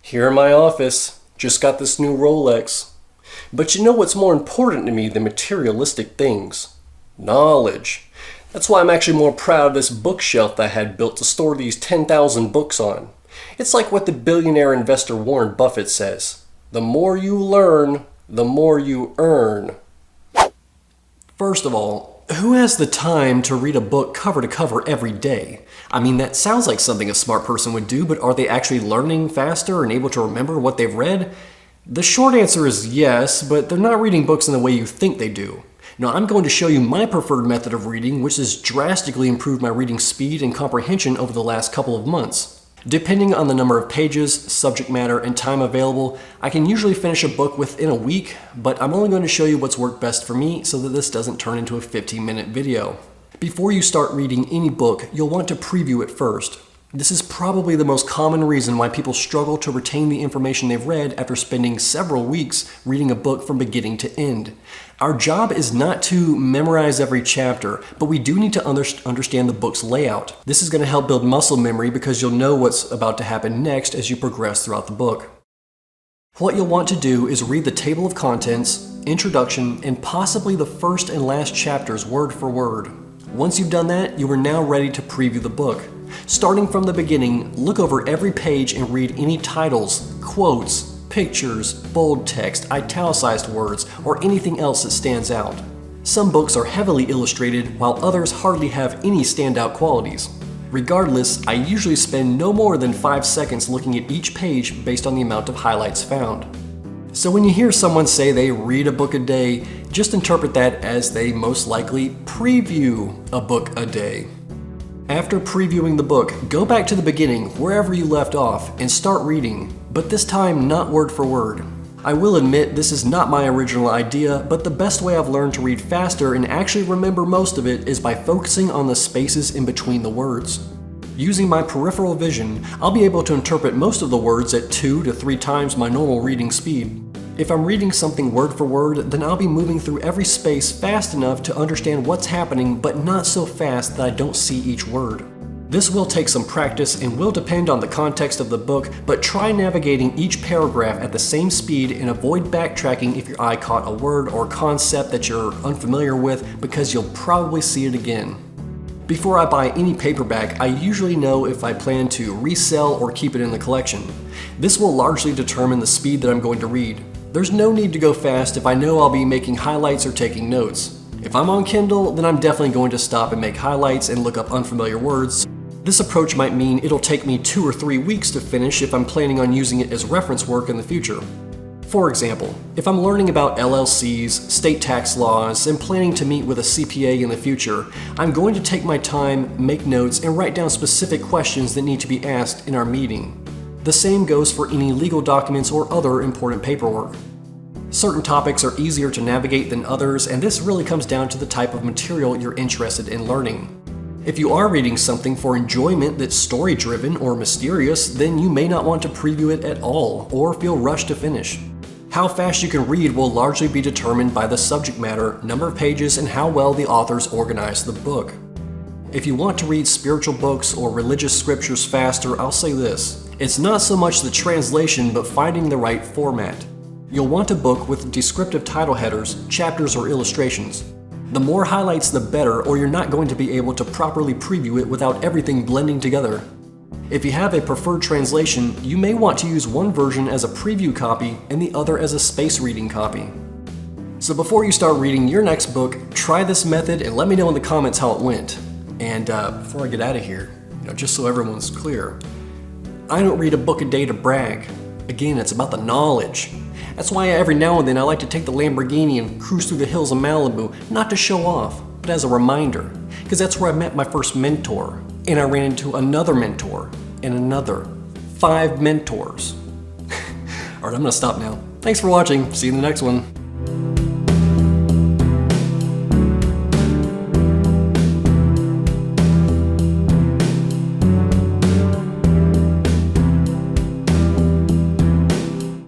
Here in my office, just got this new Rolex. But you know what's more important to me than materialistic things? Knowledge. That's why I'm actually more proud of this bookshelf that I had built to store these 10,000 books on. It's like what the billionaire investor Warren Buffett says. The more you learn, the more you earn. First of all, who has the time to read a book cover to cover every day? I mean, that sounds like something a smart person would do, but are they actually learning faster and able to remember what they've read? The short answer is yes, but they're not reading books in the way you think they do. Now, I'm going to show you my preferred method of reading, which has drastically improved my reading speed and comprehension over the last couple of months. Depending on the number of pages, subject matter, and time available, I can usually finish a book within a week, but I'm only going to show you what's worked best for me so that this doesn't turn into a 15-minute video. Before you start reading any book, you'll want to preview it first. This is probably the most common reason why people struggle to retain the information they've read after spending several weeks reading a book from beginning to end. Our job is not to memorize every chapter, but we do need to understand the book's layout. This is going to help build muscle memory because you'll know what's about to happen next as you progress throughout the book. What you'll want to do is read the table of contents, introduction, and possibly the first and last chapters word for word. Once you've done that, you are now ready to preview the book. Starting from the beginning, look over every page and read any titles, quotes, pictures, bold text, italicized words, or anything else that stands out. Some books are heavily illustrated, while others hardly have any standout qualities. Regardless, I usually spend no more than 5 seconds looking at each page based on the amount of highlights found. So when you hear someone say they read a book a day, just interpret that as they most likely preview a book a day. After previewing the book, go back to the beginning, wherever you left off, and start reading, but this time not word for word. I will admit this is not my original idea, but the best way I've learned to read faster and actually remember most of it is by focusing on the spaces in between the words. Using my peripheral vision, I'll be able to interpret most of the words at 2 to 3 times my normal reading speed. If I'm reading something word for word, then I'll be moving through every space fast enough to understand what's happening, but not so fast that I don't see each word. This will take some practice and will depend on the context of the book, but try navigating each paragraph at the same speed and avoid backtracking if your eye caught a word or concept that you're unfamiliar with, because you'll probably see it again. Before I buy any paperback, I usually know if I plan to resell or keep it in the collection. This will largely determine the speed that I'm going to read. There's no need to go fast if I know I'll be making highlights or taking notes. If I'm on Kindle, then I'm definitely going to stop and make highlights and look up unfamiliar words. This approach might mean it'll take me 2 or 3 weeks to finish if I'm planning on using it as reference work in the future. For example, if I'm learning about LLCs, state tax laws, and planning to meet with a CPA in the future, I'm going to take my time, make notes, and write down specific questions that need to be asked in our meeting. The same goes for any legal documents or other important paperwork. Certain topics are easier to navigate than others, and this really comes down to the type of material you're interested in learning. If you are reading something for enjoyment that's story-driven or mysterious, then you may not want to preview it at all or feel rushed to finish. How fast you can read will largely be determined by the subject matter, number of pages, and how well the authors organize the book. If you want to read spiritual books or religious scriptures faster, I'll say this. It's not so much the translation, but finding the right format. You'll want a book with descriptive title headers, chapters, or illustrations. The more highlights the better, or you're not going to be able to properly preview it without everything blending together. If you have a preferred translation, you may want to use one version as a preview copy and the other as a space reading copy. So before you start reading your next book, try this method and let me know in the comments how it went. And before I get out of here, just so everyone's clear, I don't read a book a day to brag. Again, it's about the knowledge. That's why every now and then I like to take the Lamborghini and cruise through the hills of Malibu, not to show off, but as a reminder. Because that's where I met my first mentor, and I ran into another mentor, and another. 5 mentors. Alright, I'm gonna stop now. Thanks for watching. See you in the next one.